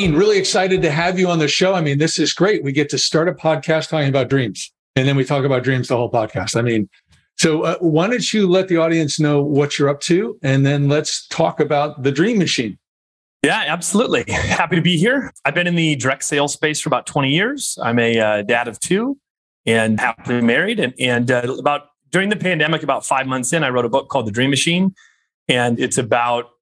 Dane, really excited to have you on the show. I mean, this is great. We get to start a podcast talking about dreams, and then we talk about dreams the whole podcast. I mean, so why don't you let the audience know what you're up to, and then let's talk about the Dream Machine. Yeah, absolutely. Happy to be here. I've been in the direct sales space for about 20 years. I'm a dad of two and happily married. And about during the pandemic, about 5 months in, I wrote a book called The Dream Machine. And it's about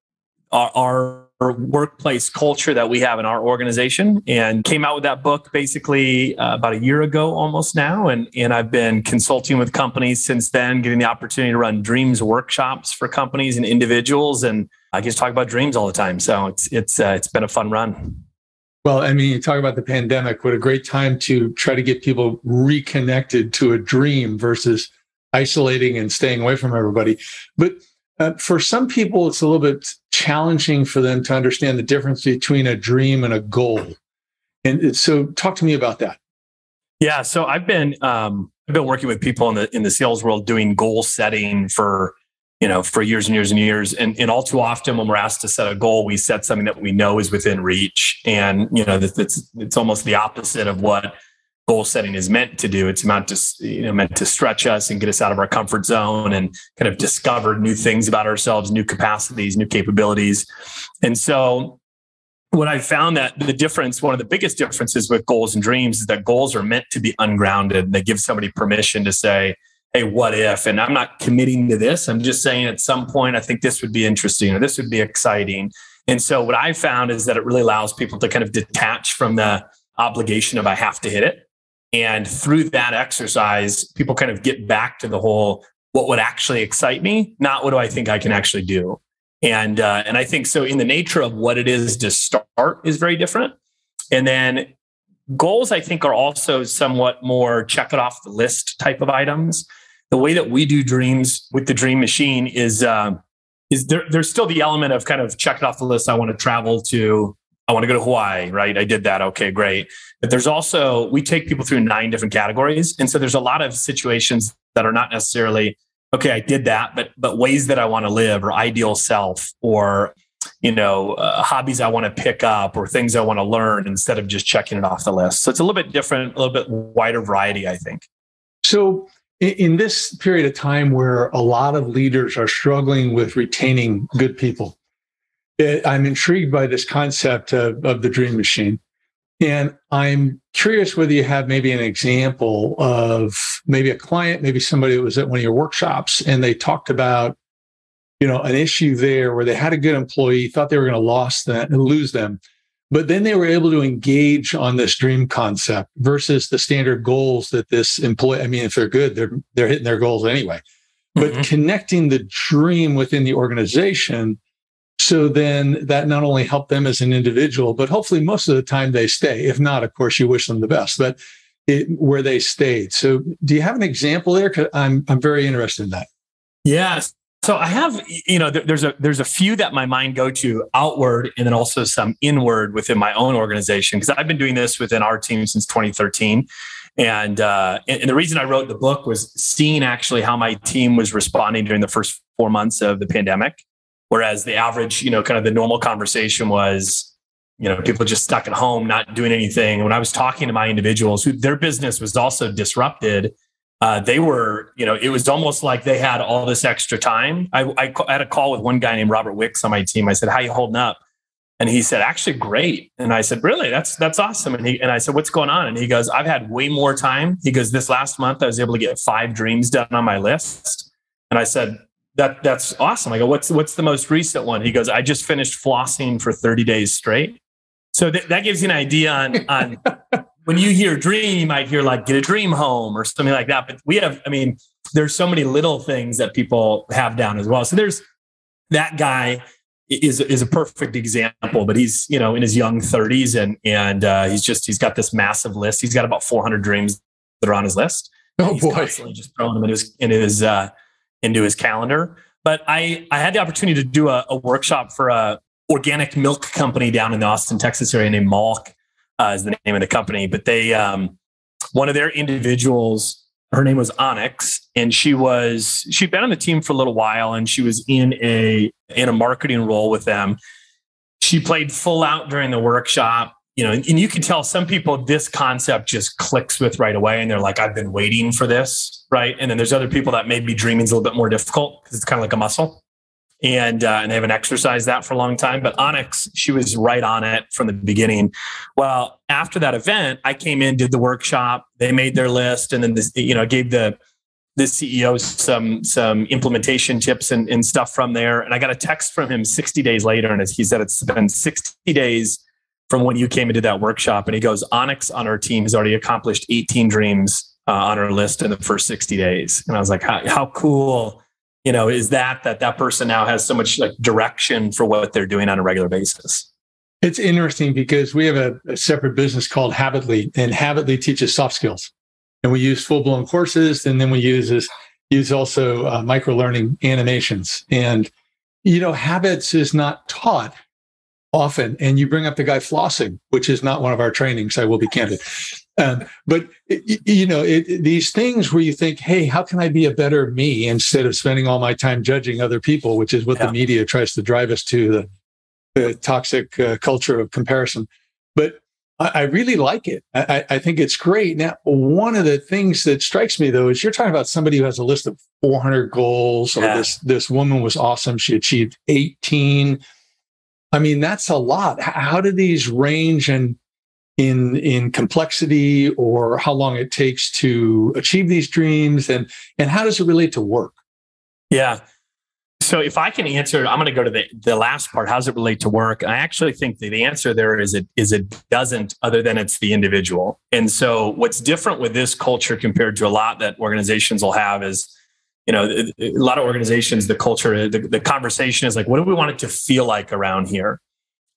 our workplace culture that we have in our organization, and came out with that book basically about a year ago almost now. And I've been consulting with companies since then, getting the opportunity to run dreams workshops for companies and individuals. And I get to talk about dreams all the time. So it's been a fun run. Well, I mean, you talk about the pandemic, what a great time to try to get people reconnected to a dream versus isolating and staying away from everybody. But for some people, it's a little bit challenging for them to understand the difference between a dream and a goal. And so talk to me about that. Yeah. So I've been working with people in the sales world doing goal setting for years and years and years. And all too often when we're asked to set a goal, we set something that we know is within reach. And, it's almost the opposite of what goal setting is meant to do. It's meant to stretch us and get us out of our comfort zone and kind of discover new things about ourselves, new capacities, new capabilities. And so what I found that one of the biggest differences with goals and dreams is that goals are meant to be ungrounded. They give somebody permission to say, hey, what if? And I'm not committing to this. I'm just saying at some point, I think this would be interesting or this would be exciting. And so what I found is that it really allows people to kind of detach from the obligation of I have to hit it. And through that exercise, people kind of get back to the whole, what would actually excite me? Not what do I think I can actually do? And I think so in the nature of what it is to start is very different. And then goals, I think, are also somewhat more check it off the list type of items. The way that we do dreams with the Dream Machine is there's still the element of kind of check it off the list. I want to go to Hawaii, right? I did that. Okay, great. But there's also, we take people through 9 different categories. And so there's a lot of situations that are not necessarily, okay, I did that, but ways that I want to live or ideal self or, hobbies I want to pick up or things I want to learn instead of just checking it off the list. So it's a little bit different, a little bit wider variety, I think. So in this period of time where a lot of leaders are struggling with retaining good people, I'm intrigued by this concept of the Dream Machine. And I'm curious whether you have maybe an example of maybe a client, maybe somebody that was at one of your workshops and they talked about, an issue there where they had a good employee, thought they were going to lose them, but then they were able to engage on this dream concept versus the standard goals that this employee, I mean, if they're good, they're hitting their goals anyway. But connecting the dream within the organization, so then that not only helped them as an individual, but hopefully most of the time they stay. If not, of course, you wish them the best, but where they stayed. So do you have an example there? 'Cause I'm very interested in that. Yeah. So I have, there's a few that my mind go to outward and then also some inward within my own organization, because I've been doing this within our team since 2013. And the reason I wrote the book was seeing actually how my team was responding during the first 4 months of the pandemic. Whereas the average, kind of the normal conversation was, people just stuck at home, not doing anything. When I was talking to my individuals who their business was also disrupted, they were, it was almost like they had all this extra time. I had a call with one guy named Robert Wicks on my team. I said, "How you holding up?" And he said, "Actually, great." And I said, "Really? That's awesome." And I said, "What's going on?" And he goes, "I've had way more time." He goes, "This last month, I was able to get 5 dreams done on my list." And I said, That's awesome. I go, what's the most recent one? He goes, "I just finished flossing for 30 days straight." So that gives you an idea on when you hear dream, you might hear like get a dream home or something like that. But there's so many little things that people have down as well. So there's that guy is a perfect example, but he's, in his young 30s and he's got this massive list. He's got about 400 dreams that are on his list. Oh he's boy. Constantly just throwing them into his calendar. But I had the opportunity to do a workshop for a organic milk company down in the Austin, Texas area named Malk is the name of the company. But they, one of their individuals, her name was Onyx, and she'd been on the team for a little while, and she was in a marketing role with them. she played full out during the workshop, and you can tell some people this concept just clicks with right away. And they're like, I've been waiting for this. Right. And then there's other people that maybe dreaming's a little bit more difficult because it's kind of like a muscle. And they haven't exercised that for a long time. But Onyx, she was right on it from the beginning. Well, after that event, I came in, did the workshop. They made their list, and then gave the CEO some implementation tips and stuff from there. And I got a text from him 60 days later, and he said it's been 60 days from when you came and did that workshop. And he goes, Onyx on our team has already accomplished 18 dreams on our list in the first 60 days. And I was like, how cool. Is that person now has so much like direction for what they're doing on a regular basis. It's interesting because we have a separate business called Habitly, and Habitly teaches soft skills. And we use full-blown courses, and then we use also micro-learning animations. And, habits is not taught often. And you bring up the guy flossing, which is not one of our trainings, I will be candid. But these things where you think, hey, how can I be a better me instead of spending all my time judging other people, which is what the media tries to drive us to, the toxic culture of comparison. But I really like it. I think it's great. Now, one of the things that strikes me, though, is you're talking about somebody who has a list of 400 goals, or this woman was awesome. She achieved 18. I mean, that's a lot. How do these range in complexity, or how long it takes to achieve these dreams, and how does it relate to work? Yeah. So if I can answer, I'm going to go to the last part. How does it relate to work? I actually think the answer there is it doesn't, other than it's the individual. And so what's different with this culture compared to a lot that organizations will have is, a lot of organizations, the culture, the conversation is like, what do we want it to feel like around here?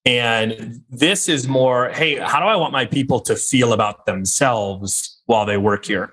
And this is more, hey, how do I want my people to feel about themselves while they work here?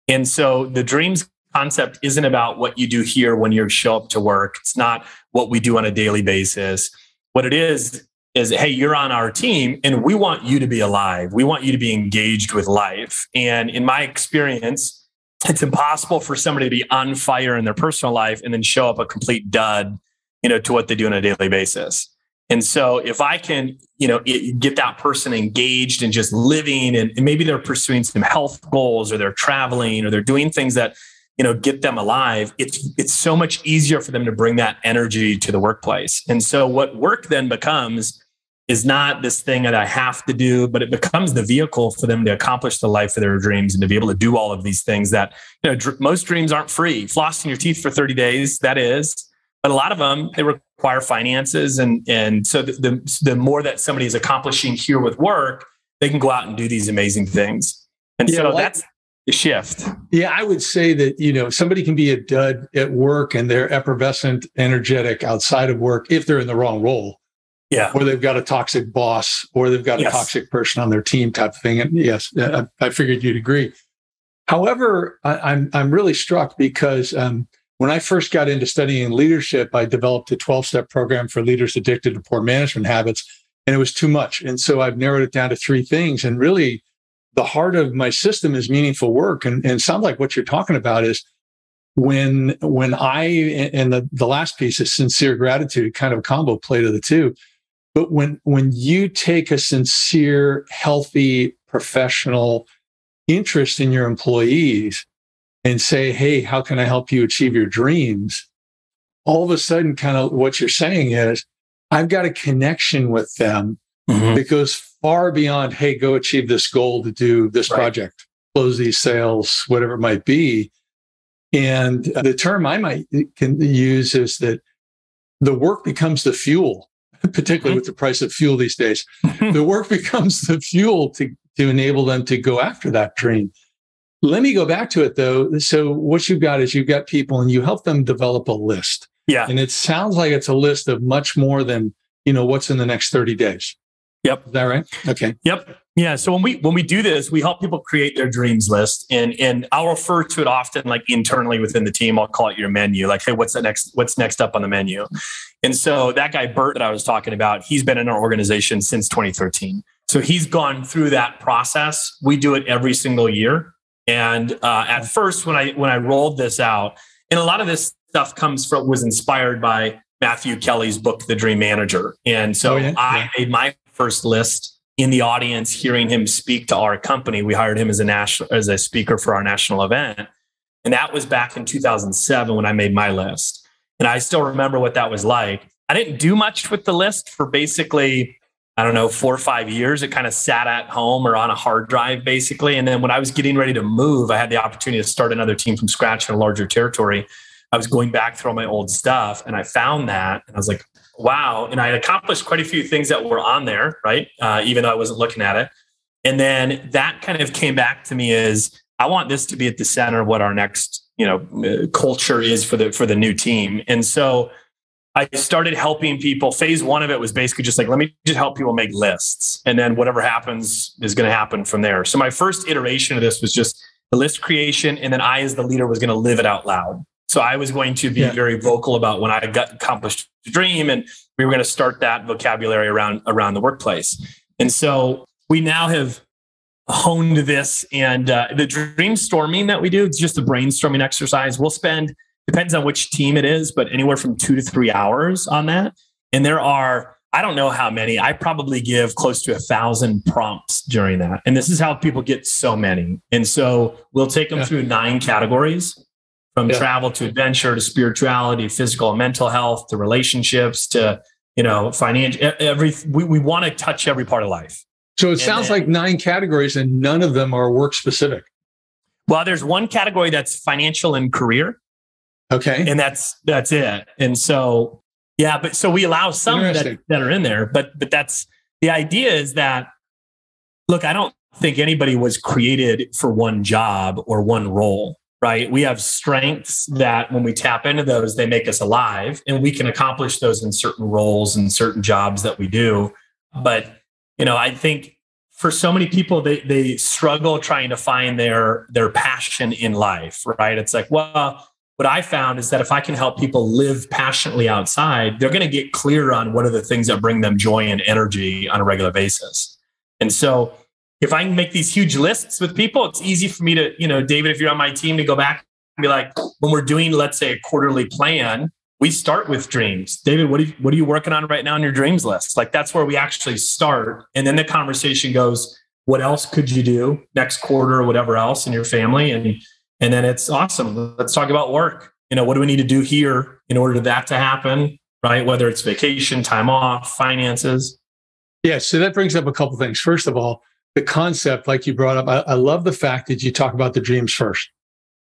And so the dreams concept isn't about what you do here when you show up to work. It's not what we do on a daily basis. What it is, hey, you're on our team and we want you to be alive. We want you to be engaged with life. And in my experience, it's impossible for somebody to be on fire in their personal life and then show up a complete dud, to what they do on a daily basis. And so if I can, get that person engaged and just living, and maybe they're pursuing some health goals, or they're traveling, or they're doing things that, get them alive, it's so much easier for them to bring that energy to the workplace. And so what work then becomes is not this thing that I have to do, but it becomes the vehicle for them to accomplish the life of their dreams and to be able to do all of these things that, most dreams aren't free. Flossing your teeth for 30 days, that is. But a lot of them, they require finances. And so the more that somebody is accomplishing here with work, they can go out and do these amazing things. And that's the shift. Yeah, I would say that, somebody can be a dud at work and they're effervescent, energetic outside of work if they're in the wrong role. Yeah. Or they've got a toxic boss, or they've got a toxic person on their team type of thing. And yes, I figured you'd agree. However, I'm really struck because when I first got into studying leadership, I developed a 12-step program for leaders addicted to poor management habits, and it was too much. And so I've narrowed it down to 3 things. And really, the heart of my system is meaningful work. And it sounds like what you're talking about is when the last piece is sincere gratitude, kind of a combo play to the two. But when you take a sincere, healthy, professional interest in your employees and say, hey, how can I help you achieve your dreams? All of a sudden, kind of what you're saying is, I've got a connection with them that goes far beyond, hey, go achieve this goal to do this project, close these sales, whatever it might be. And the term I can use is that the work becomes the fuel, particularly with the price of fuel these days. The work becomes the fuel to enable them to go after that dream. Let me go back to it, though. So what you've got is you've got people and you help them develop a list. Yeah. And it sounds like it's a list of much more than, what's in the next 30 days. Yep. Is that right? Okay. Yep. Yeah. So when we do this, we help people create their dreams list, and I'll refer to it often like internally within the team. I'll call it your menu. Like, hey, what's next up on the menu? And so that guy Bert that I was talking about, he's been in our organization since 2013. So he's gone through that process. We do it every single year. And at first, when I rolled this out, and a lot of this stuff was inspired by Matthew Kelly's book, The Dream Manager. And so I made my first list in the audience, hearing him speak to our company. We hired him as a speaker for our national event. And that was back in 2007 when I made my list. And I still remember what that was like. I didn't do much with the list for basically, 4 or 5 years. It kind of sat at home or on a hard drive, basically. And then when I was getting ready to move, I had the opportunity to start another team from scratch in a larger territory. I was going back through all my old stuff, and I found that, and I was like, wow. And I accomplished quite a few things that were on there, right? Even though I wasn't looking at it. And then that kind of came back to me as, I want this to be at the center of what our next, culture is for the new team. And so I started helping people. Phase one of it was basically just like, let me just help people make lists. And then whatever happens is going to happen from there. So my first iteration of this was just the list creation. And then I, as the leader, was going to live it out loud. So I was going to be very vocal about when I accomplished the dream, and we were going to start that vocabulary around the workplace. And so we now have honed this, and the dream storming that we do, it's just a brainstorming exercise. We'll spend, depends on which team it is, but anywhere from 2 to 3 hours on that. And there are, I don't know how many, I probably give close to 1,000 prompts during that. And this is how people get so many. And so we'll take them through 9 categories. From travel to adventure to spirituality, physical and mental health, to relationships, to, financial, we want to touch every part of life. So it sounds like 9 categories, and none of them are work specific. Well, there's one category that's financial and career. Okay. And that's it. And so, but so we allow some that are in there, but that's the idea, is that, look, I don't think anybody was created for one job or one role. Right? We have strengths that when we tap into those, they make us alive, and we can accomplish those in certain roles and certain jobs that we do. But, I think for so many people, they struggle trying to find their passion in life, right? It's like, well, what I found is that if I can help people live passionately outside, they're going to get clear on what are the things that bring them joy and energy on a regular basis. And so if I can make these huge lists with people, it's easy for me to, David, if you're on my team, to go back and be like, when we're doing, let's say, a quarterly plan, we start with dreams. David, what are you working on right now on your dreams list? Like, that's where we actually start. And then the conversation goes, what else could you do next quarter or whatever else in your family? And then it's awesome. Let's talk about work. What do we need to do here in order for that to happen, right? Whether it's vacation, time off, finances. Yeah. So that brings up a couple of things. First of all, the concept, like you brought up, I love the fact that you talk about the dreams first,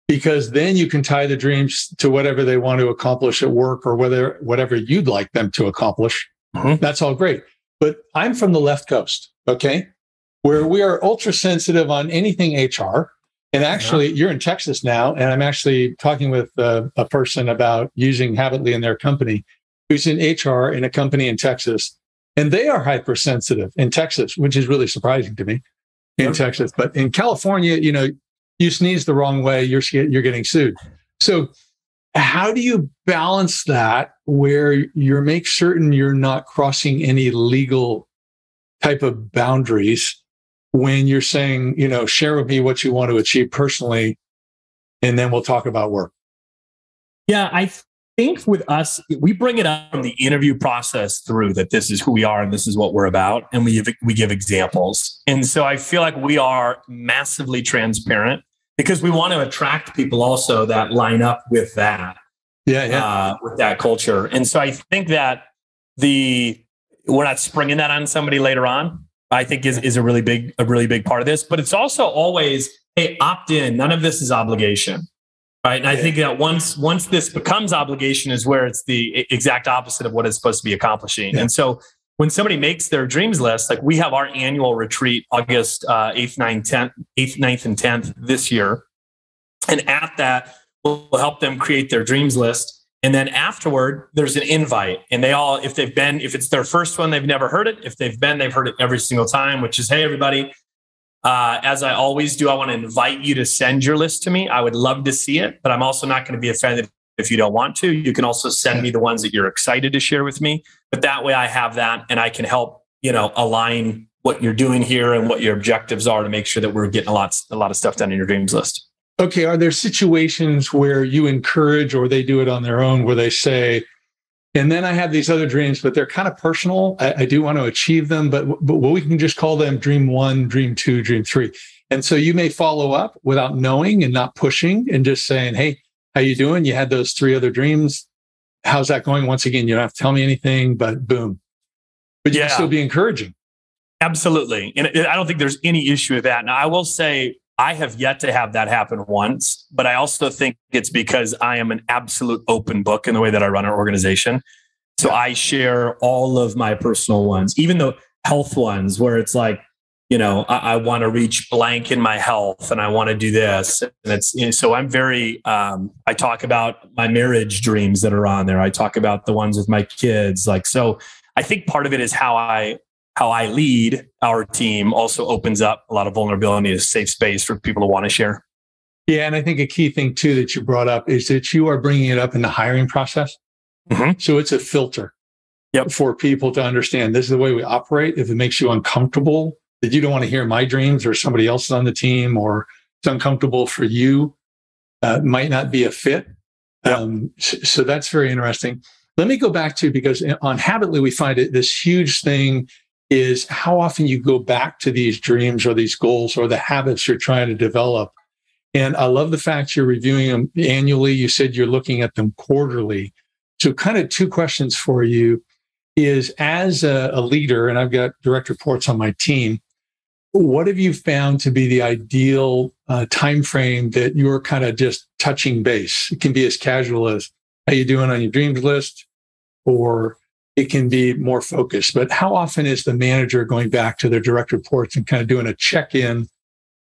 because then you can tie the dreams to whatever they want to accomplish at work, or whatever you'd like them to accomplish. Mm-hmm. That's all great. But I'm from the left coast, okay, where we are ultra sensitive on anything HR. And actually, you're in Texas now, and I'm actually talking with a person about using Habitly in their company, who's in HR in a company in Texas. And they are hypersensitive in Texas, which is really surprising to me in Texas. But in California, you sneeze the wrong way, you're getting sued. So how do you balance that where you make certain you're not crossing any legal type of boundaries when you're saying, share with me what you want to achieve personally, and then we'll talk about work? Yeah, I think with us, we bring it up from the interview process through that this is who we are and this is what we're about. And we give examples. And so I feel like we are massively transparent, because we want to attract people also that line up with that, with that culture. And so I think that we're not springing that on somebody later on, I think is a really big part of this. But it's also always, hey, opt in. None of this is obligation. Right. And I think that once this becomes obligation is where it's the exact opposite of what it's supposed to be accomplishing. Yeah. And so when somebody makes their dreams list, like we have our annual retreat, August 8th, 9th, and 10th this year. And at that, we'll help them create their dreams list. And then afterward, there's an invite. And they all, if it's their first one, they've never heard it. If they've heard it every single time, which is, hey, everybody, as I always do, I want to invite you to send your list to me. I would love to see it, but I'm also not going to be offended if you don't want to. You can also send me the ones that you're excited to share with me. But that way I have that, and I can help, align what you're doing here and what your objectives are to make sure that we're getting a lot of stuff done in your dreams list. Okay. Are there situations where you encourage, or they do it on their own, where they say, And then I have these other dreams, but they're kind of personal. I do want to achieve them, but we can just call them dream 1, dream 2, dream 3. And so you may follow up without knowing and not pushing and just saying, hey, how you doing? You had those 3 other dreams. How's that going? Once again, you don't have to tell me anything, but boom. But you can still be encouraging. Absolutely. And I don't think there's any issue with that. Now, I will say I have yet to have that happen once, but I also think it's because I am an absolute open book in the way that I run our organization. So I share all of my personal ones, even the health ones where it's like, I want to reach blank in my health and I want to do this. And it's, so I'm very, I talk about my marriage dreams that are on there. I talk about the ones with my kids. So I think part of it is how I lead our team also opens up a lot of vulnerability, a safe space for people to want to share. Yeah. And I think a key thing too, that you brought up is that you are bringing it up in the hiring process. Mm-hmm. So it's a filter for people to understand this is the way we operate. If it makes you uncomfortable, that you don't want to hear my dreams or somebody else on the team, or it's uncomfortable for you, might not be a fit. So that's very interesting. Let me go back to, because on Habitly, we find it this huge thing is how often you go back to these dreams or these goals or the habits you're trying to develop. And I love the fact you're reviewing them annually. You said you're looking at them quarterly. So kind of 2 questions for you is, as a leader, and I've got direct reports on my team, what have you found to be the ideal time frame that you're kind of just touching base? It can be as casual as, how you doing on your dreams list? Or it can be more focused. But how often is the manager going back to their direct reports and kind of doing a check-in?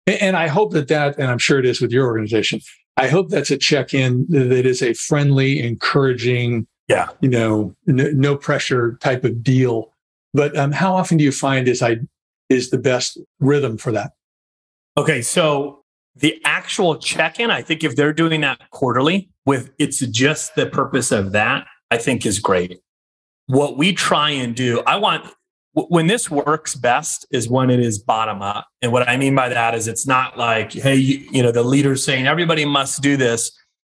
And I hope that, and I'm sure it is with your organization, I hope that's a check-in that is a friendly, encouraging, no pressure type of deal. But how often do you find is the best rhythm for that? Okay, so the actual check-in, I think if they're doing that quarterly, it's just the purpose of that, I think is great. What we try and do, when this works best is when it is bottom up. And what I mean by that is it's not like, hey, the leader's saying everybody must do this.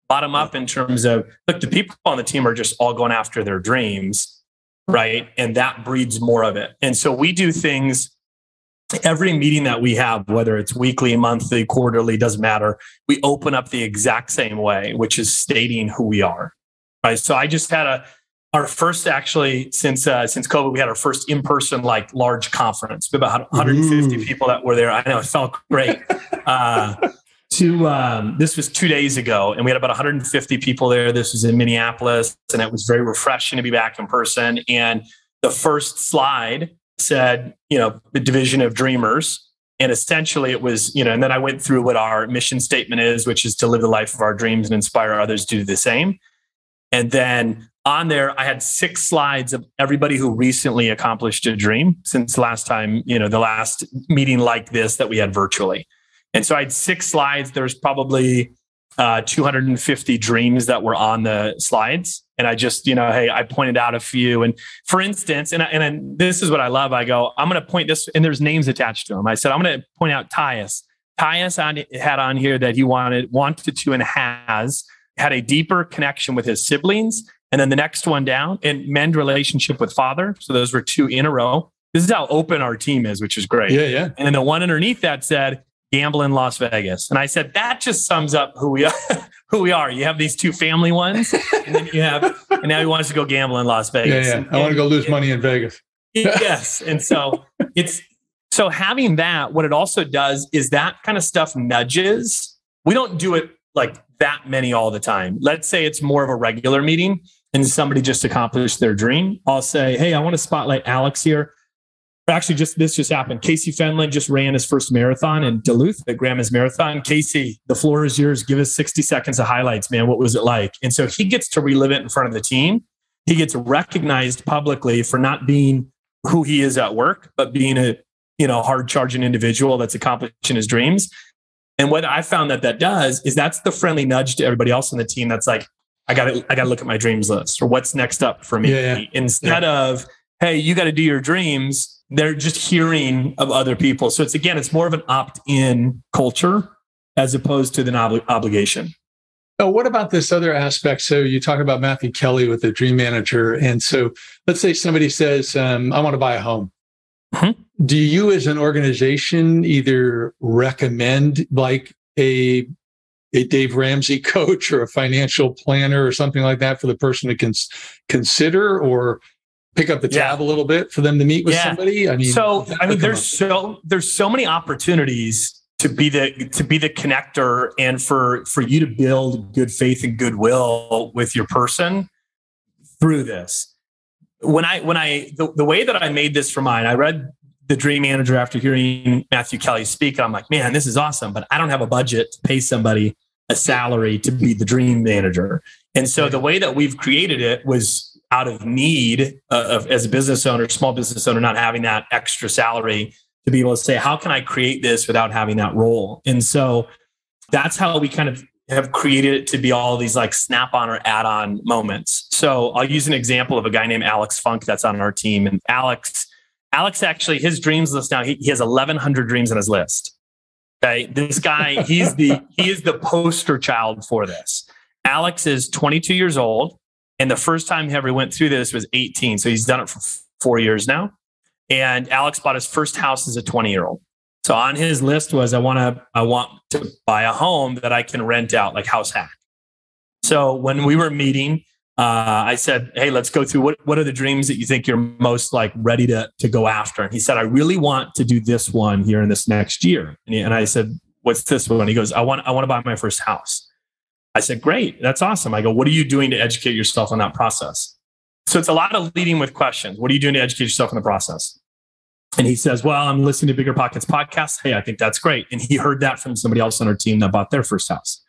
Bottom up in terms of, look, the people on the team are just all going after their dreams, right? And that breeds more of it. And so we do things, every meeting that we have, whether it's weekly, monthly, quarterly, doesn't matter. We open up the exact same way, which is stating who we are, right? So I just had our first, actually, since COVID, we had our first in-person, large conference. We had about 150 people that were there. I know, it felt great. This was 2 days ago, and we had about 150 people there. This was in Minneapolis, and it was very refreshing to be back in person. And the first slide said, the division of dreamers. And essentially it was, and then I went through what our mission statement is, which is to live the life of our dreams and inspire others to do the same. And then on there, I had 6 slides of everybody who recently accomplished a dream since the last time, the last meeting like this that we had virtually. And so I had 6 slides. There's probably 250 dreams that were on the slides. And I just, hey, I pointed out a few. And for instance, and this is what I love. I go, I'm going to point this, and there's names attached to them. I said, I'm going to point out Tyus. Tyus had on here that he wanted to and had a deeper connection with his siblings. And then the next one down, and mend relationship with father. So those were 2 in a row. This is how open our team is, which is great. Yeah. And then the one underneath that said, gamble in Las Vegas. And I said, that just sums up who we are. You have these 2 family ones, and then and now he wants to go gamble in Las Vegas. Yeah. I want to go lose money in Vegas. Yes. And so so having that, what it also does is that kind of stuff nudges. We don't do it like that many all the time. Let's say it's more of a regular meeting and somebody just accomplished their dream. I'll say, hey, I want to spotlight Alex here. Actually, this just happened. Casey Fenlon just ran his first marathon in Duluth, the Grandma's Marathon. Casey, the floor is yours. Give us 60 seconds of highlights, man. What was it like? And so he gets to relive it in front of the team. He gets recognized publicly for not being who he is at work, but being a hard-charging individual that's accomplishing his dreams. And what I found that does is that's the friendly nudge to everybody else on the team. That's like, I got to look at my dreams list, or what's next up for me. Instead of, hey, you got to do your dreams. They're just hearing of other people. So it's more of an opt-in culture as opposed to an obligation. Oh, what about this other aspect? So you talk about Matthew Kelly with the Dream Manager. And so let's say somebody says, I want to buy a home. Mm-hmm. Do you as an organization either recommend like a Dave Ramsey coach or a financial planner or something like that for the person to consider, or pick up the tab a little bit for them to meet with somebody? I mean, there's so many opportunities to be the connector and for you to build good faith and goodwill with your person through this. The way that I made this for mine, I read The Dream Manager after hearing Matthew Kelly speak. And I'm like, man, this is awesome, but I don't have a budget to pay somebody a salary to be the Dream Manager. And so the way that we've created it was out of need as a business owner, small business owner, not having that extra salary to be able to say, how can I create this without having that role? And so that's how we kind of have created it to be all of these like snap-on or add-on moments. So I'll use an example of a guy named Alex Funk that's on our team. And Alex actually, his dreams list now, he has 1,100 dreams on his list. Okay. This guy, he is the poster child for this. Alex is 22 years old. And the first time he ever went through this was 18. So he's done it for 4 years now. And Alex bought his first house as a 20-year-old. So on his list was, I want to buy a home that I can rent out, like house hack. So when we were meeting, I said, hey, let's go through what are the dreams that you think you're most like ready to go after? And he said, I really want to do this one here in this next year. And I said, what's this one? He goes, I want to buy my first house. I said, great, that's awesome. I go, what are you doing to educate yourself on that process? So it's a lot of leading with questions. What are you doing to educate yourself in the process? And he says, well, I'm listening to Bigger Pockets podcast. Hey, I think that's great. And he heard that from somebody else on our team that bought their first house.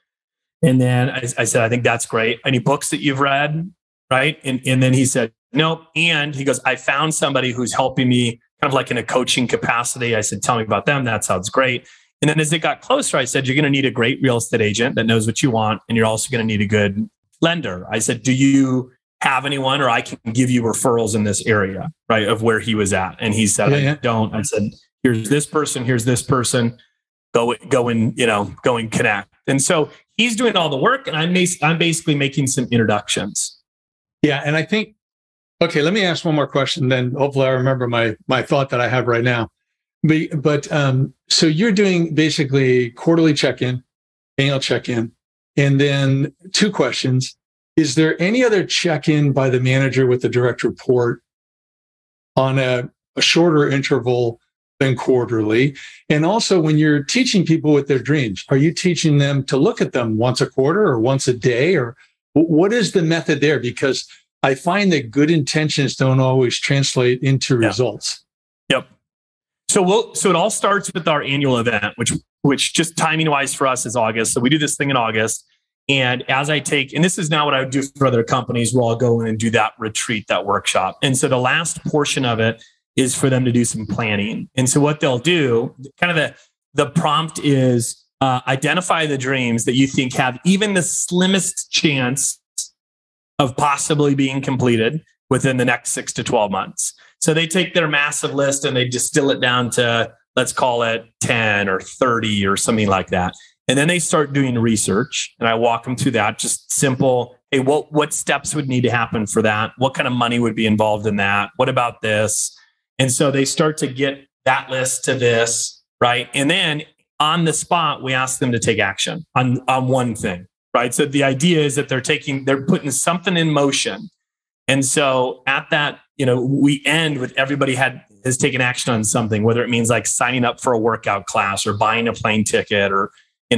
And then I said, I think that's great. Any books that you've read? Right. And then he said, no. And he goes, I found somebody who's helping me kind of like in a coaching capacity. I said, tell me about them. That sounds great. And then as it got closer, I said, you're going to need a great real estate agent that knows what you want. And you're also going to need a good lender. I said, do you have anyone, or I can give you referrals in this area, right, of where he was at? And he said, I don't. I said, here's this person, go and connect. And so he's doing all the work, and I'm basically making some introductions. Yeah. And I think, okay, let me ask one more question, then hopefully I remember my thought that I have right now. But so you're doing basically quarterly check-in, annual check-in, and then 2 questions. Is there any other check-in by the manager with the direct report on a shorter interval than quarterly? And also, when you're teaching people with their dreams, are you teaching them to look at them once a quarter or once a day? Or what is the method there? Because I find that good intentions don't always translate into results. Yep. So it all starts with our annual event, which just timing wise for us is August. So we do this thing in August. And as I take, and this is now what I would do for other companies where I'll go in and do that retreat, that workshop. And so the last portion of it is for them to do some planning. And so what they'll do, kind of the prompt is identify the dreams that you think have even the slimmest chance of possibly being completed within the next 6 to 12 months. So they take their massive list and they distill it down to, let's call it 10 or 30 or something like that. And then they start doing research, and I walk them through that. Just simple, hey, what steps would need to happen for that? What kind of money would be involved in that? What about this? And so they start to get that list to this, right? And then on the spot, we ask them to take action on one thing, right? So the idea is that they're putting something in motion. And so at that, we end with everybody has taken action on something, whether it means like signing up for a workout class or buying a plane ticket or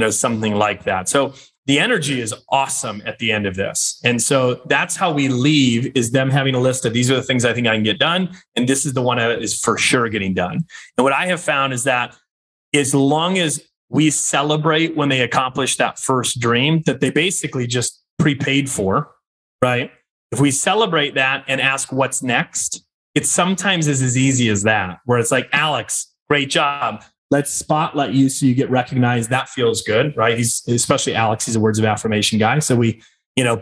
something like that. So the energy is awesome at the end of this. And so that's how we leave, is them having a list of, these are the things I think I can get done. And this is the one that is for sure getting done. And what I have found is that as long as we celebrate when they accomplish that first dream that they basically just prepaid for, right? If we celebrate that and ask what's next, it sometimes is as easy as that, where it's like, Alex, great job. Let's spotlight you so you get recognized. That feels good, right? Especially Alex, he's a words of affirmation guy. So we,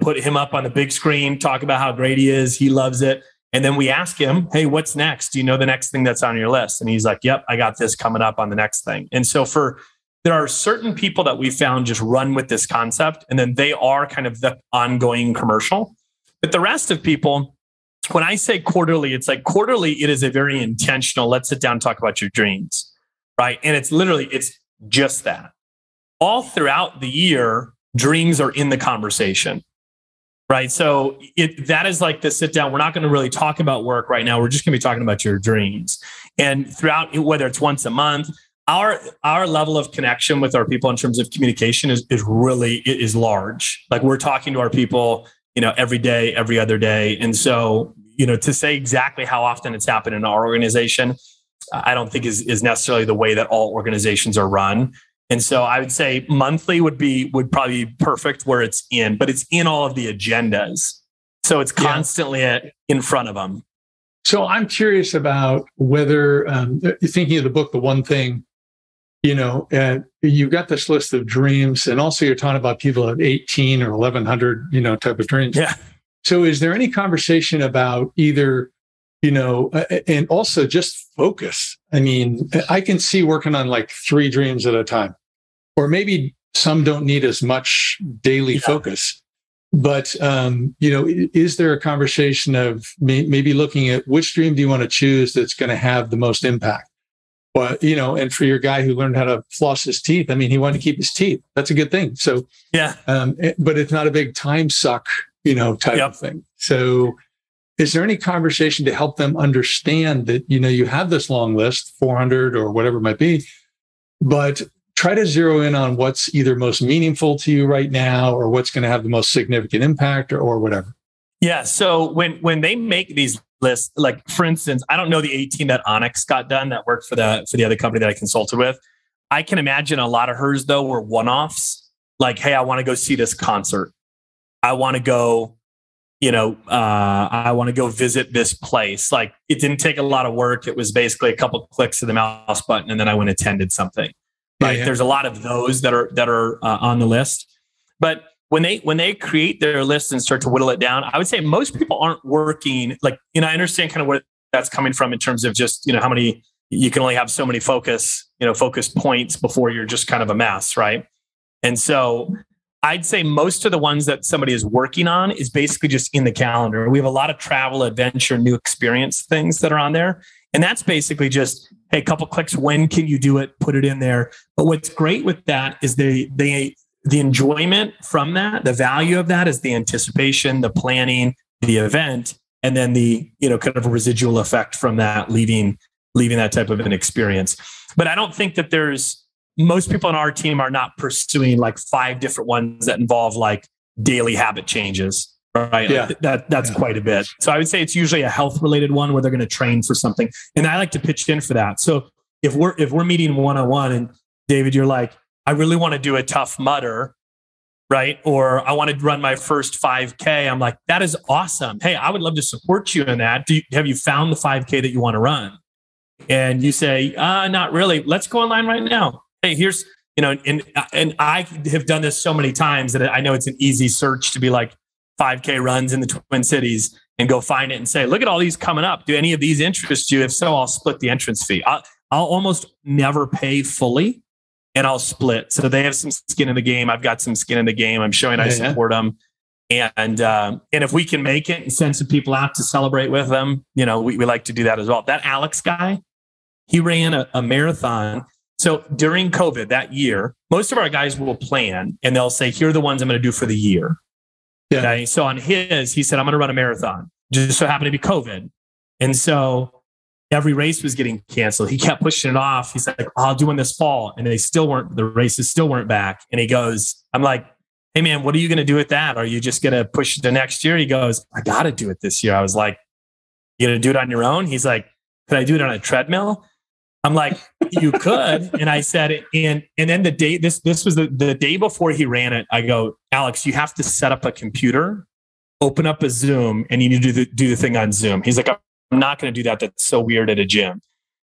put him up on the big screen, talk about how great he is. He loves it. And then we ask him, hey, what's next? Do you know the next thing that's on your list? And he's like, yep, I got this coming up on the next thing. And so for there are certain people that we found just run with this concept, and then they are kind of the ongoing commercial. But the rest of people, when I say quarterly, it's like quarterly, it is a very intentional, let's sit down and talk about your dreams, right? And it's just that. All throughout the year, dreams are in the conversation, right? So that is like the sit down. We're not going to really talk about work right now. We're just going to be talking about your dreams. And throughout, whether it's once a month, our level of connection with our people in terms of communication is large. Like we're talking to our people, every day, every other day. And so, to say exactly how often it's happened in our organization, I don't think is necessarily the way that all organizations are run. And so I would say monthly would probably be perfect where it's in, but it's in all of the agendas. So it's constantly in front of them. So I'm curious about whether, thinking of the book, The One Thing, you've got this list of dreams, and also you're talking about people at 18 or 1100, type of dreams. Yeah. So is there any conversation about either, and also just focus? I mean, I can see working on like 3 dreams at a time, or maybe some don't need as much daily focus. But, is there a conversation of maybe looking at which dream do you want to choose that's going to have the most impact? But, and for your guy who learned how to floss his teeth, I mean, he wanted to keep his teeth. That's a good thing. So, but it's not a big time suck, type of thing. So is there any conversation to help them understand that, you have this long list, 400 or whatever it might be, but try to zero in on what's either most meaningful to you right now or what's going to have the most significant impact or whatever? Yeah. So when they make these lists, like for instance, I don't know the 18 that Onyx got done that worked for the other company that I consulted with. I can imagine a lot of hers though were one-offs. Like, hey, I want to go see this concert. I want to go, I want to go visit this place. Like it didn't take a lot of work. It was basically a couple of clicks of the mouse button and then I went and attended something. Right. Yeah. There's a lot of those that are on the list. But when they create their list and start to whittle it down, I would say most people aren't working like, I understand kind of where that's coming from in terms of just, how many, you can only have so many focus points before you're just kind of a mess. Right. And so I'd say most of the ones that somebody is working on is basically just in the calendar. We have a lot of travel, adventure, new experience things that are on there. And that's basically just, hey, a couple clicks. When can you do it? Put it in there. But what's great with that is the enjoyment from that, the value of that is the anticipation, the planning, the event, and then the, kind of a residual effect from that, leaving that type of an experience. But I don't think that most people on our team are not pursuing like 5 different ones that involve like daily habit changes, right? Yeah. That's quite a bit. So I would say it's usually a health related one where they're going to train for something. And I like to pitch in for that. So if we're meeting one-on-one and David, you're like, I really want to do a Tough Mudder, right? Or I want to run my first 5K. I'm like, that is awesome. Hey, I would love to support you in that. Have you found the 5K that you want to run? And you say, not really. Let's go online right now. Hey, here's, and I have done this so many times that I know it's an easy search to be like 5K runs in the Twin Cities and go find it and say, look at all these coming up. Do any of these interest you? If so, I'll split the entrance fee. I'll almost never pay fully. And I'll split. So they have some skin in the game. I've got some skin in the game. I'm showing I support them. And if we can make it and send some people out to celebrate with them, we like to do that as well. That Alex guy, he ran a marathon. So during COVID that year, most of our guys will plan and they'll say, here are the ones I'm going to do for the year. Yeah. Okay. So on his, he said, I'm going to run a marathon. Just so happened to be COVID. And so every race was getting canceled. He kept pushing it off. He's like, I'll do one this fall. And the races still weren't back. And he goes, I'm like, hey man, what are you going to do with that? Are you just going to push it to next year? He goes, I got to do it this year. I was like, you going to do it on your own? He's like, could I do it on a treadmill? I'm like, you could. And I said, and then the day, this was the day before he ran it. I go, Alex, you have to set up a computer, open up a Zoom, and you need to do the thing on Zoom. He's like, I'm not going to do that. That's so weird at a gym.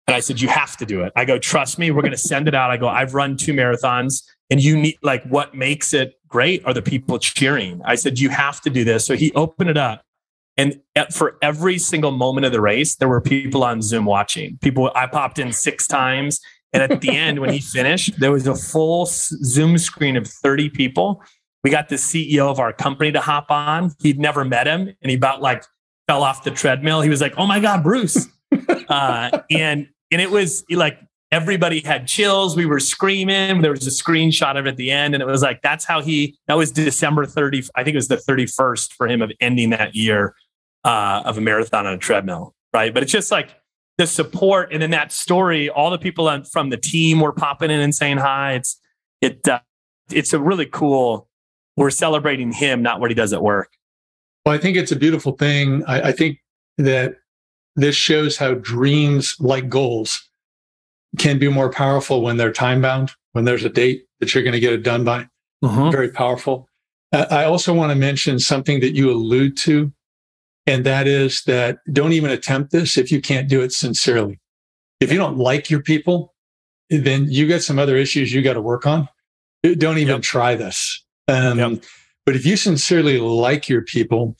And I said, you have to do it. I go, trust me, we're going to send it out. I go, I've run 2 marathons and you need, like, what makes it great are the people cheering. I said, you have to do this. So he opened it up. And for every single moment of the race, there were people on Zoom watching. I popped in 6 times And at the end, when he finished, there was a full Zoom screen of 30 people. We got the CEO of our company to hop on. He'd never met him. And he about like fell off the treadmill. He was like, "Oh my God, Bruce." And it was like, everybody had chills. We were screaming. There was a screenshot of it at the end. And it was like, that was December 30. I think it was the 31st for him of ending that year of a marathon on a treadmill. Right. But it's just like the support. And in that story, all the people from the team were popping in and saying hi. It's a really cool, we're celebrating him, not what he does at work. Well, I think it's a beautiful thing. I think that this shows how dreams, like goals, can be more powerful when they're time bound, when there's a date that you're going to get it done by. Very powerful. I also want to mention something that you allude to, and that is that don't even attempt this if you can't do it sincerely. If you don't like your people, then you got some other issues you got to work on. Don't even try this. But if you sincerely like your people,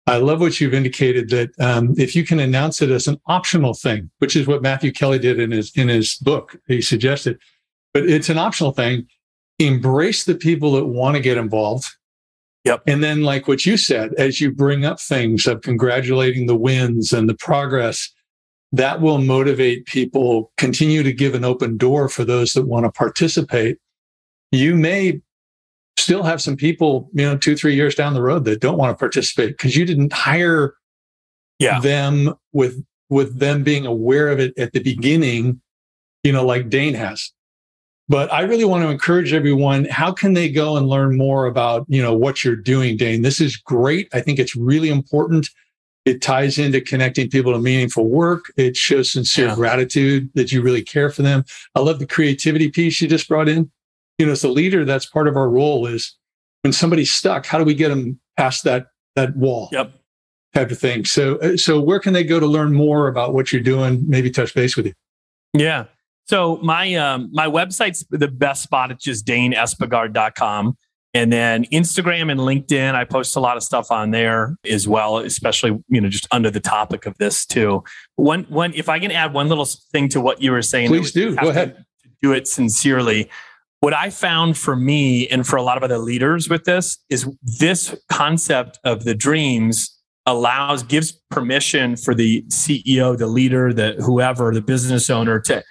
I love what you've indicated that if you can announce it as an optional thing, which is what Matthew Kelly did in his book, he suggested, but it's an optional thing. Embrace the people that want to get involved. And then, like what you said, as you bring up things of congratulating the wins and the progress, that will motivate people, continue to give an open door for those that want to participate. You may still have some people, 2-3 years down the road that don't want to participate because you didn't hire them with them being aware of it at the beginning, like Dane has. But I really want to encourage everyone. How can they go and learn more about, what you're doing, Dane? This is great. I think it's really important. It ties into connecting people to meaningful work. It shows sincere gratitude that you really care for them. I love the creativity piece you just brought in. As a leader, that's part of our role is when somebody's stuck, how do we get them past that wall type of thing? So where can they go to learn more about what you're doing? Maybe touch base with you. Yeah. So my website's the best spot. It's just DaneEspegard.com. And then Instagram and LinkedIn, I post a lot of stuff on there as well, especially, just under the topic of this too. One, if I can add one little thing to what you were saying. Please do. Go ahead. To do it sincerely. What I found for me and for a lot of other leaders with this is this concept of the dreams gives permission for the CEO, the leader, the business owner to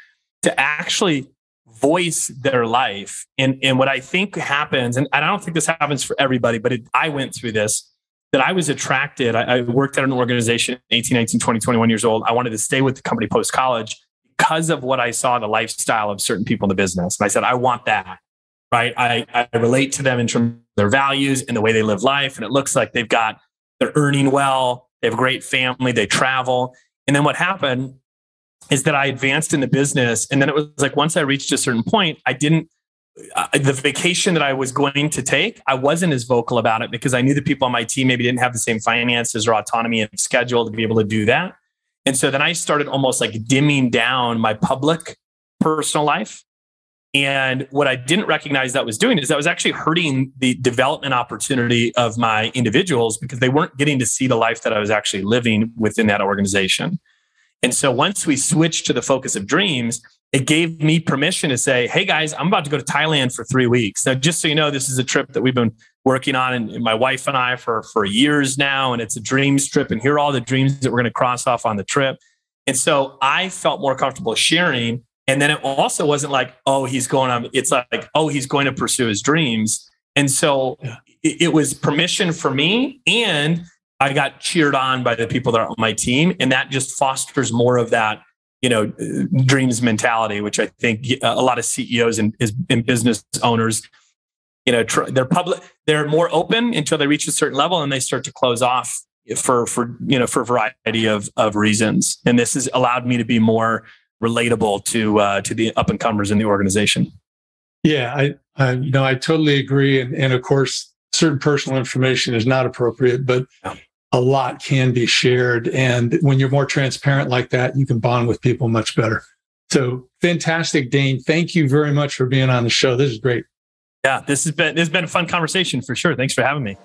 actually voice their life. And what I think happens, and I don't think this happens for everybody, but I went through this, that I was attracted. I worked at an organization, 18, 19, 20, 21 years old. I wanted to stay with the company post-college because of what I saw, the lifestyle of certain people in the business. And I said, I want that, right? I relate to them in terms of their values and the way they live life. And it looks like they're earning well, they have a great family, they travel. And then what happened is that I advanced in the business. And then it was like, once I reached a certain point, the vacation that I was going to take, I wasn't as vocal about it because I knew the people on my team maybe didn't have the same finances or autonomy and schedule to be able to do that. And so then I started almost like dimming down my public personal life. And what I didn't recognize that was doing is that was actually hurting the development opportunity of my individuals because they weren't getting to see the life that I was actually living within that organization. And so once we switched to the focus of dreams, it gave me permission to say, hey guys, I'm about to go to Thailand for 3 weeks. Now, just so you know, this is a trip that we've been working on, and my wife and I for years now, and it's a dreams trip. And here are all the dreams that we're going to cross off on the trip. And so I felt more comfortable sharing. And then it also wasn't like, oh, he's going on. It's like, oh, he's going to pursue his dreams. And so it was permission for me, and I got cheered on by the people that are on my team. And that just fosters more of that, dreams mentality, which I think a lot of CEOs and business owners, they're more open until they reach a certain level and they start to close off for a variety of reasons. And this has allowed me to be more relatable to the up and comers in the organization. Yeah, I totally agree. And of course, certain personal information is not appropriate, but a lot can be shared. And when you're more transparent like that, you can bond with people much better. So fantastic, Dane. Thank you very much for being on the show. This is great. Yeah, this has been a fun conversation for sure. Thanks for having me.